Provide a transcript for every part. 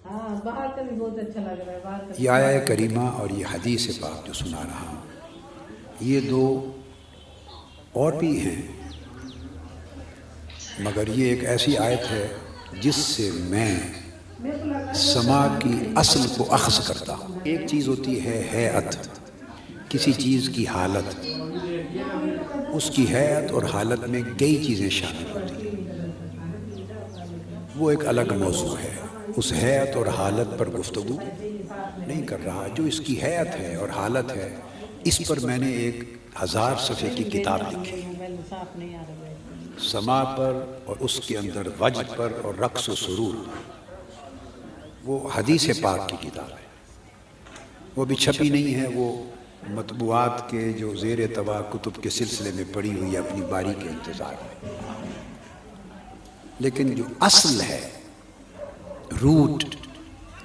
ہاں باہر کا بھی بہت اچھا لگ رہا ہے، باہر کا یہ آیہ کریمہ اور یہ حدیث پاک جو سنا رہا ہوں، یہ دو اور بھی ہیں، مگر یہ ایک ایسی آیت ہے جس سے میں سما کی اصل کو اخذ کرتا ہوں۔ ایک چیز ہوتی ہے ہیئت، کسی چیز کی حالت، اس کی ہیئت اور حالت میں کئی چیزیں شامل ہوتی ہیں، وہ ایک الگ موضوع ہے، اس ہیئت اور حالت پر گفتگو نہیں کر رہا۔ جو اس کی ہیئت ہے اور حالت ہے، اس پر میں نے ایک 1000 صفحے کی کتاب لکھی، سما پر اور اس کے اندر وجد پر اور رقص و سرور، وہ حدیث پاک کی کتاب ہے، وہ بھی چھپی نہیں ہے، وہ مطبوعات کے جو زیر طبع کتب کے سلسلے میں پڑی ہوئی اپنی باری کے انتظار میں، لیکن جو اصل ہے، روٹ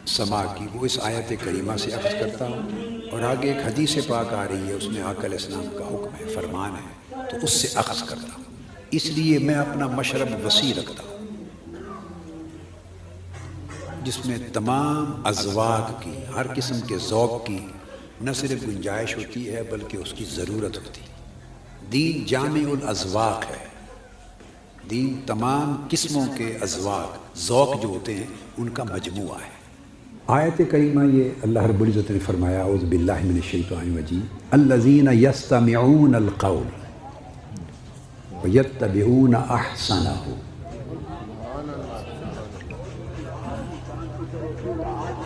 سما کی، وہ اس آیت کریمہ سے اخذ کرتا ہوں، اور آگے ایک حدیث پاک آ رہی ہے، اس میں آقا علیہ السلام کا حکم ہے، فرمان ہے، تو اس سے اخذ کرتا ہوں۔ اس لیے میں اپنا مشرب وسیع رکھتا ہوں، جس میں تمام اذواق کی، ہر قسم کے ذوق کی نہ صرف گنجائش ہوتی ہے بلکہ اس کی ضرورت ہوتی ہے۔ دین جامع الاذواق ہے، دین تمام قسموں کے اذواق، ذوق جو ہوتے ہیں ان کا مجموعہ ہے۔ آیت کریمہ یہ اللہ رب العزت نے فرمایا، اعوذ باللہ من الشیطان الرجیم، الذین یستمعون القول ویتبعون احسنہ،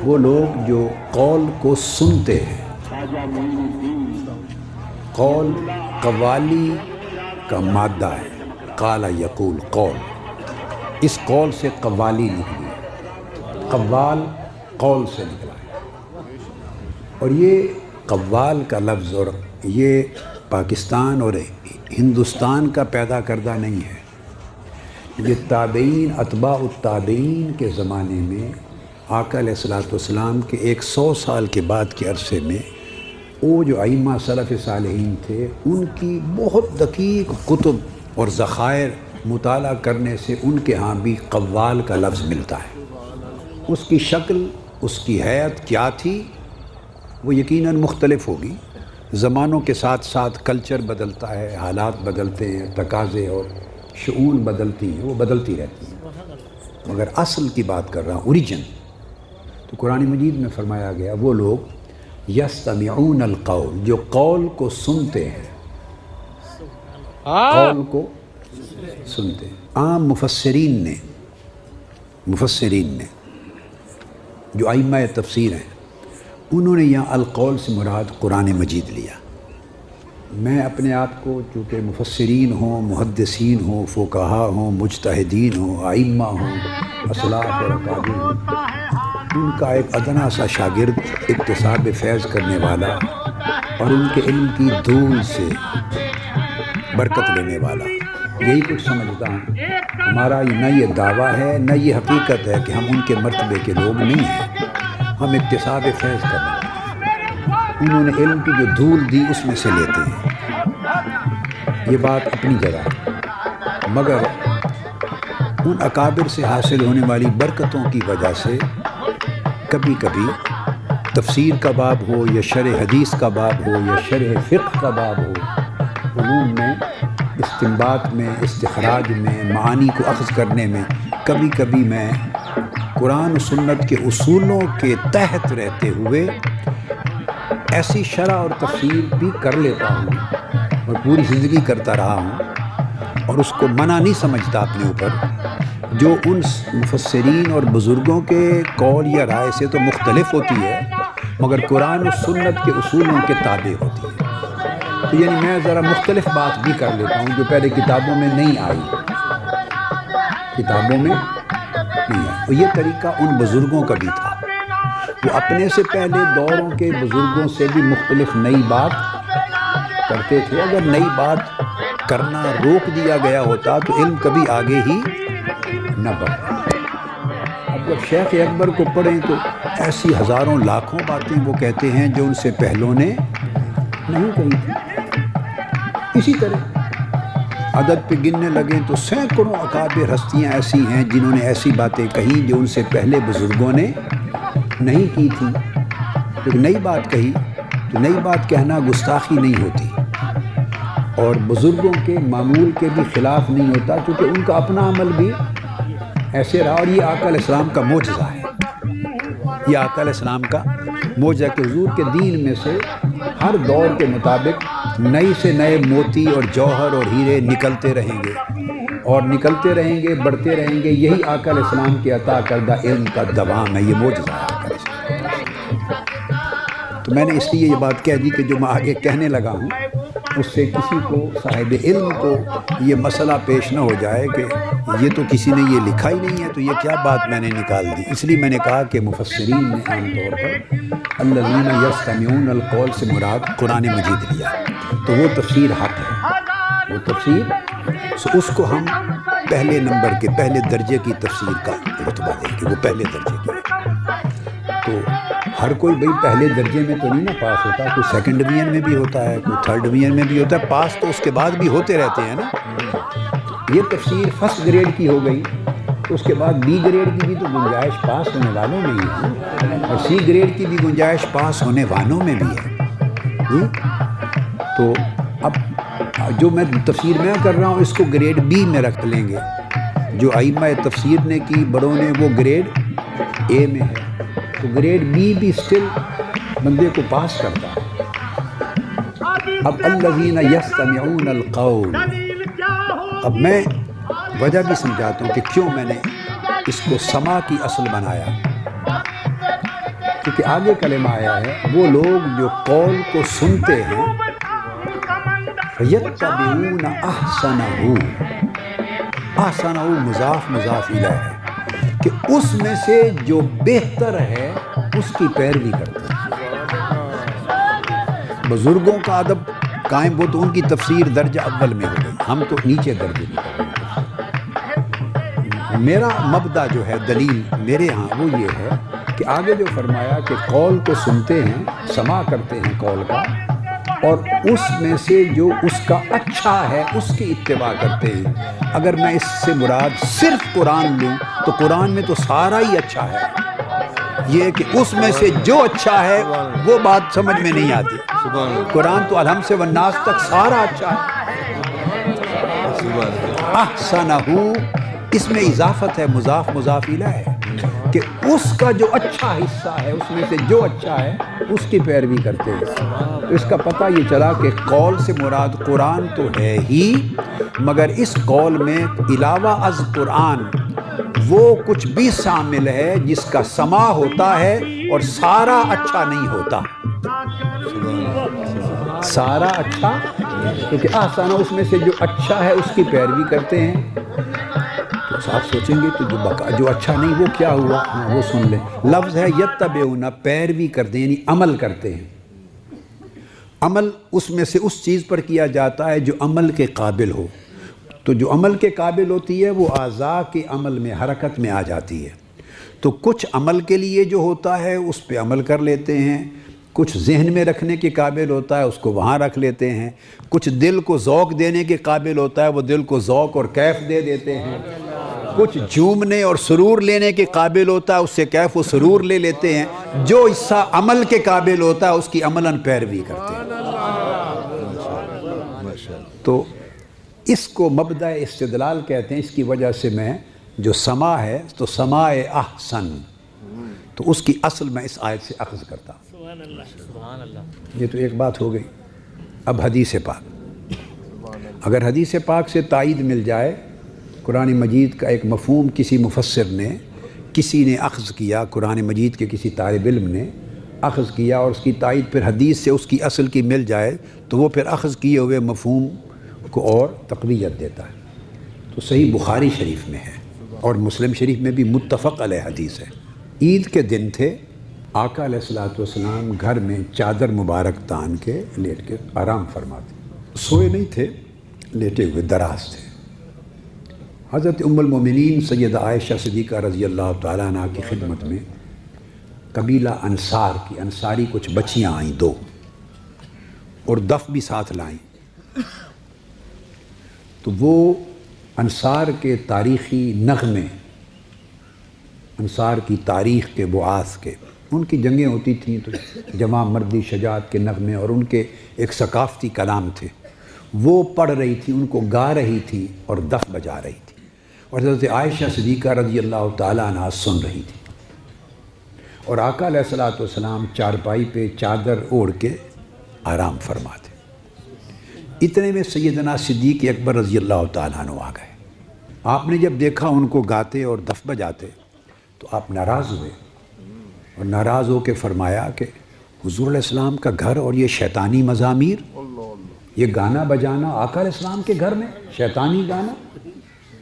وہ لوگ جو قول کو سنتے ہیں۔ قول قوالی کا مادہ ہے، قال یقول قول، اس قول سے قوالی نکلی، قوال قول سے نکلا ہے، اور یہ قوال کا لفظ اور یہ پاکستان اور ہندوستان کا پیدا کردہ نہیں ہے، یہ تابعین، اتباع التابعین کے زمانے میں آقا علیہ السلام کے 100 سال کے بعد کے عرصے میں وہ جو ائمہ سلف صالحین تھے، ان کی بہت دقیق کتب اور ذخائر مطالعہ کرنے سے ان کے ہاں بھی قوال کا لفظ ملتا ہے۔ اس کی شکل، اس کی حیت کیا تھی، وہ یقیناً مختلف ہوگی، زمانوں کے ساتھ ساتھ کلچر بدلتا ہے، حالات بدلتے ہیں، تقاضے اور شؤون بدلتی ہیں، وہ بدلتی رہتی ہیں، مگر اصل کی بات کر رہا ہوں، اوریجن، تو قرآن مجید میں فرمایا گیا وہ لوگ یستمعون القول، جو قول کو سنتے ہیں، قول کو سنتے ہیں۔ عام مفسرین نے جو ائمہ تفسیر ہیں، انہوں نے یہاں القول سے مراد قرآن مجید لیا۔ میں اپنے آپ کو چونکہ مفسرین ہوں، محدثین ہوں، فقہا ہوں، مجتہدین ہوں، ائمہ ہوں، اسلاف اور اکابر ہوں، ان کا ایک ادنا سا شاگرد، اکتساب فیض کرنے والا اور ان کے علم کی دھول سے برکت لینے والا، یہی کچھ سمجھتا ہوں۔ ہمارا نہ یہ دعویٰ ہے نہ یہ حقیقت ہے کہ ہم ان کے مرتبے کے لوگ نہیں ہیں، ہم اکتساب فیض کرنے والے، انہوں نے علم کی جو دھول دی اس میں سے لیتے ہیں، یہ بات اپنی جگہ ہے، مگر ان اکابر سے حاصل ہونے والی برکتوں کی وجہ سے کبھی کبھی تفسیر کا باب ہو یا شرح حدیث کا باب ہو یا شرح فقہ کا باب ہو، علوم میں استنباط میں، استخراج میں، معانی کو اخذ کرنے میں کبھی کبھی میں قرآن و سنت کے اصولوں کے تحت رہتے ہوئے ایسی شرح اور تفسیر بھی کر لیتا ہوں اور پوری زندگی کرتا رہا ہوں، اور اس کو منع نہیں سمجھتا اپنے اوپر، جو ان مفسرین اور بزرگوں کے قول یا رائے سے تو مختلف ہوتی ہے مگر قرآن و سنت کے اصولوں کے تابع ہوتی ہے۔ تو یعنی میں ذرا مختلف بات بھی کر لیتا ہوں جو پہلے کتابوں میں نہیں آئی، کتابوں میں نہیں آئی، اور یہ طریقہ ان بزرگوں کا بھی تھا، وہ اپنے سے پہلے دوروں کے بزرگوں سے بھی مختلف نئی بات کرتے تھے۔ اگر نئی بات کرنا روک دیا گیا ہوتا تو علم کبھی آگے ہی نہ بڑھتا۔ اب جب شیخ اکبر کو پڑھیں تو ایسی ہزاروں لاکھوں باتیں وہ کہتے ہیں جو ان سے پہلوں نے نہیں کہی تھی۔ اسی طرح عدد پہ گننے لگیں تو سینکڑوں اکابر ہستیاں ایسی ہیں جنہوں نے ایسی باتیں کہیں جو ان سے پہلے بزرگوں نے نہیں کی تھی. ایک نئی بات کہی تو نئی بات کہنا گستاخی نہیں ہوتی اور بزرگوں کے معمول کے بھی خلاف نہیں ہوتا، کیونکہ ان کا اپنا عمل بھی ایسے رہا. اور یہ آقا علیہ السلام کا معجزہ ہے، یہ آقا علیہ السلام کا معجزہ کہ حضور کے دین میں سے ہر دور کے مطابق نئی سے نئے موتی اور جوہر اور ہیرے نکلتے رہیں گے اور نکلتے رہیں گے، بڑھتے رہیں گے. یہی آقا علیہ السلام کے عطا کردہ علم کا دوام ہے، یہ معجزہ ہے آقا علیہ السلام. تو میں نے اس لیے یہ بات کہہ دی کہ جو میں آگے کہنے لگا ہوں اس سے کسی کو صاحب علم کو یہ مسئلہ پیش نہ ہو جائے کہ یہ تو کسی نے یہ لکھا ہی نہیں ہے، تو یہ کیا بات میں نے نکال دی. اس لیے میں نے کہا کہ مفسرین نے عام طور پر الذین یستمعون القول سے مراد قرآن مجید لیا، تو وہ تفسیر حق ہے، وہ تفسیر اس کو ہم پہلے نمبر کے پہلے درجے کی تفسیر کا رتبہ دیں گے. وہ پہلے درجے کی، تو ہر کوئی بھئی پہلے درجے میں تو نہیں نا پاس ہوتا، کوئی سیکنڈ ڈویژن میں بھی ہوتا ہے، کوئی تھرڈ ڈویژن میں بھی ہوتا ہے. پاس تو اس کے بعد بھی ہوتے رہتے ہیں نا. یہ تفسیر فرسٹ گریڈ کی ہو گئی تو اس کے بعد بی گریڈ کی بھی تو گنجائش پاس ہونے والوں میں ہی ہے اور سی گریڈ کی بھی گنجائش پاس ہونے والوں میں بھی ہے. تو اب جو میں تفسیر میں کر رہا ہوں اس کو گریڈ بی میں رکھ لیں گے. جو ائمہ تفسیر نے کی بڑوں نے وہ گریڈ اے میں ہے، تو گریڈ بی بھی اسٹل بندے کو پاس کرتا ہے. اب الذین یستمعون القول، اب میں وجہ بھی سمجھاتا ہوں کہ کیوں میں نے اس کو سما کی اصل بنایا. کیونکہ آگے کلمہ آیا ہے وہ لوگ جو قول کو سنتے ہیں یتبعون احسنہ، احسنہ مضاف مضاف الیہ ہے کہ اس میں سے جو بہتر ہے اس کی پیروی کرتے ہیں. بزرگوں کا ادب قائم ہو تو ان کی تفسیر درجہ اول میں ہو گئی، ہم تو نیچے درجے میں کر رہے ہیں. میرا مبدا جو ہے دلیل میرے ہاں وہ یہ ہے کہ آگے جو فرمایا کہ قول کو سنتے ہیں، سماع کرتے ہیں قول کا، اور اس میں سے جو اس کا اچھا ہے اس کی اتباع کرتے ہیں. اگر میں اس سے مراد صرف قرآن لوں تو قرآن میں تو سارا ہی اچھا ہے. یہ کہ اس میں سے جو اچھا ہے وہ بات سمجھ میں نہیں آتی. قرآن تو الحمد سے والناس تک سارا اچھا ہے. احسنہ، اس میں اضافت ہے، مضاف مضاف الیہ ہے کہ اس کا جو اچھا حصہ ہے اس میں سے جو اچھا ہے اس کی پیروی کرتے ہیں. تو اس کا پتہ یہ چلا کہ قول سے مراد قرآن تو ہے ہی، مگر اس قول میں علاوہ از قرآن وہ کچھ بھی شامل ہے جس کا سماع ہوتا ہے اور سارا اچھا نہیں ہوتا. سارا اچھا، کیونکہ احسانہ اس میں سے جو اچھا ہے اس کی پیروی کرتے ہیں. تو آپ سوچیں گے کہ جو اچھا نہیں وہ کیا ہوا؟ ہاں وہ سن لیں. لفظ ہے یتبعون، پیروی کرتے ہیں، یعنی عمل کرتے ہیں. عمل اس میں سے اس چیز پر کیا جاتا ہے جو عمل کے قابل ہو. تو جو عمل کے قابل ہوتی ہے وہ اعضاء کے عمل میں حرکت میں آ جاتی ہے. تو کچھ عمل کے لیے جو ہوتا ہے اس پہ عمل کر لیتے ہیں، کچھ ذہن میں رکھنے کے قابل ہوتا ہے اس کو وہاں رکھ لیتے ہیں، کچھ دل کو ذوق دینے کے قابل ہوتا ہے وہ دل کو ذوق اور کیف دے دیتے ہیں، کچھ جھومنے اور سرور لینے کے قابل ہوتا ہے اس سے کیف و سرور لے لیتے ہیں. جو حصہ عمل کے قابل ہوتا ہے اس کی عملاً پیروی کرتے ہیں. تو اس کو مبدأ استدلال کہتے ہیں. اس کی وجہ سے میں جو سماع ہے تو سماع احسن، تو اس کی اصل میں اس آیت سے اخذ کرتا ہوں. یہ تو ایک بات ہو گئی. اب حدیث پاک، اگر حدیث پاک سے تائید مل جائے، قرآن مجید کا ایک مفہوم کسی مفسر نے، کسی نے اخذ کیا، قرآن مجید کے کسی طالب علم نے اخذ کیا اور اس کی تائید پھر حدیث سے اس کی اصل کی مل جائے تو وہ پھر اخذ کیے ہوئے مفہوم کو اور تقویت دیتا ہے. تو صحیح بخاری شریف میں ہے اور مسلم شریف میں بھی متفق علیہ حدیث ہے. عید کے دن تھے، آقا علیہ الصلوۃ والسلام گھر میں چادر مبارک تان کے لیٹ کے آرام فرماتے. سوئے نہیں تھے، لیٹے ہوئے دراز تھے. حضرت ام المومنین سیدہ عائشہ صدیقہ رضی اللہ تعالیٰ عنہ کی خدمت میں قبیلہ انصار کی انصاری کچھ بچیاں آئیں 2 اور دف بھی ساتھ لائیں. تو وہ انصار کے تاریخی نغمے، انصار کی تاریخ کے بعاث کے، ان کی جنگیں ہوتی تھیں تو جمع مردی شجاعت کے نغمے اور ان کے ایک ثقافتی کلام تھے، وہ پڑھ رہی تھی، ان کو گا رہی تھی اور دف بجا رہی تھی، اور حضرت عائشہ صدیقہ رضی اللہ تعالیٰ عنہا سن رہی تھی، اور آقا علیہ الصلوۃ والسلام چارپائی پہ چادر اوڑھ کے آرام فرماتے۔ اتنے میں سیدنا صدیق اکبر رضی اللہ تعالیٰ عنہ آ گئے۔ آپ نے جب دیکھا ان کو گاتے اور دف بجاتے تو آپ ناراض ہوئے، اور ناراض ہو کے فرمایا کہ حضور علیہ السلام کا گھر اور یہ شیطانی مزامیر، یہ گانا بجانا آقا علیہ السلام کے گھر میں، شیطانی گانا،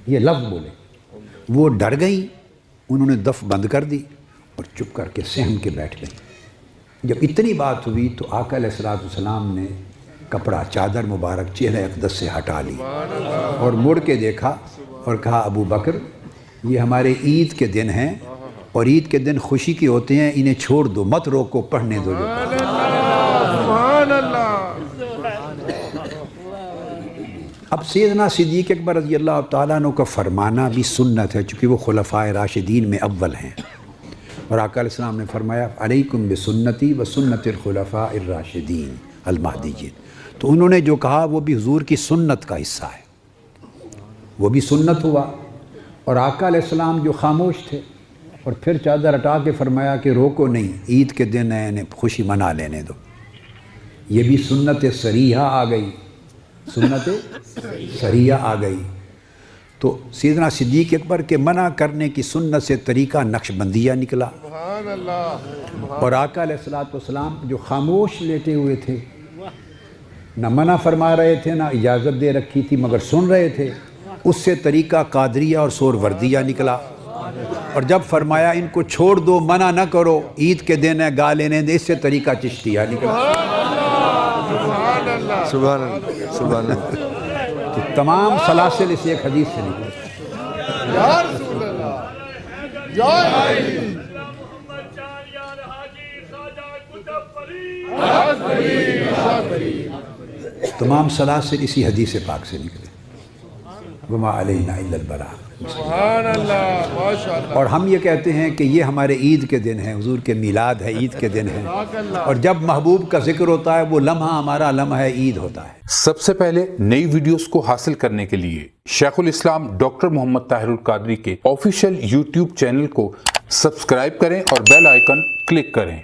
یہ لفظ بولے۔ وہ ڈر گئیں، انہوں نے دف بند کر دی اور چپ کر کے سہم کے بیٹھ گئیں۔ جب اتنی بات ہوئی تو آقا علیہ السلام نے کپڑا چادر مبارک چہرہ اقدس سے ہٹا لی اور مڑ کے دیکھا اور کہا ابو بکر یہ ہمارے عید کے دن ہیں اور عید کے دن خوشی کے ہوتے ہیں، انہیں چھوڑ دو، مت روکو، پڑھنے دو۔ اب سیدنا صدیق اکبر رضی اللہ تعالیٰ عنہ کا فرمانا بھی سنت ہے، چونکہ وہ خلفائے راشدین میں اول ہیں، اور آقا علیہ السلام نے فرمایا علیکم بسنتی و سنت الخلفاء الراشدین المہدیین، تو انہوں نے جو کہا وہ بھی حضور کی سنت کا حصہ ہے، وہ بھی سنت ہوا۔ اور آقا علیہ السلام جو خاموش تھے اور پھر چادر ہٹا کے فرمایا کہ روکو نہیں، عید کے دن ہے، انہیں خوشی منا لینے دو، یہ بھی سنت صریحہ آ گئی، سنت صریحہ آ گئی۔ تو سیدنا صدیق اکبر کے منع کرنے کی سنت سے طریقہ نقش بندیہ نکلا، اور آقا علیہ السلام جو خاموش لیٹے ہوئے تھے، نہ منع فرما رہے تھے نہ اجازت دے رکھی تھی، مگر سن رہے تھے، اس سے طریقہ قادریہ اور سور وردیہ نکلا، اور جب فرمایا ان کو چھوڑ دو، منع نہ کرو، عید کے دن ہے، گا لینے دے، اس سے طریقہ چشتیہ نکلا۔ سبحان اللہ، سبحان اللہ۔ تو تمام سلاسل اس ایک حدیث سے نکلے۔ یا رسول اللہ، یا تمام سلاسل اسی حدیث پاک سے نکلے، وما علینا الا البلاغ۔ سبحان اللہ، ماشاء اللہ۔ اور ہم یہ کہتے ہیں کہ یہ ہمارے عید کے دن ہیں، حضور کے میلاد ہے، عید کے دن ہے، اور جب محبوب کا ذکر ہوتا ہے وہ لمحہ ہمارا لمحہ عید ہوتا ہے۔ سب سے پہلے نئی ویڈیوز کو حاصل کرنے کے لیے شیخ الاسلام ڈاکٹر محمد طاہر القادری کے آفیشیل یوٹیوب چینل کو سبسکرائب کریں اور بیل آئیکن کلک کریں۔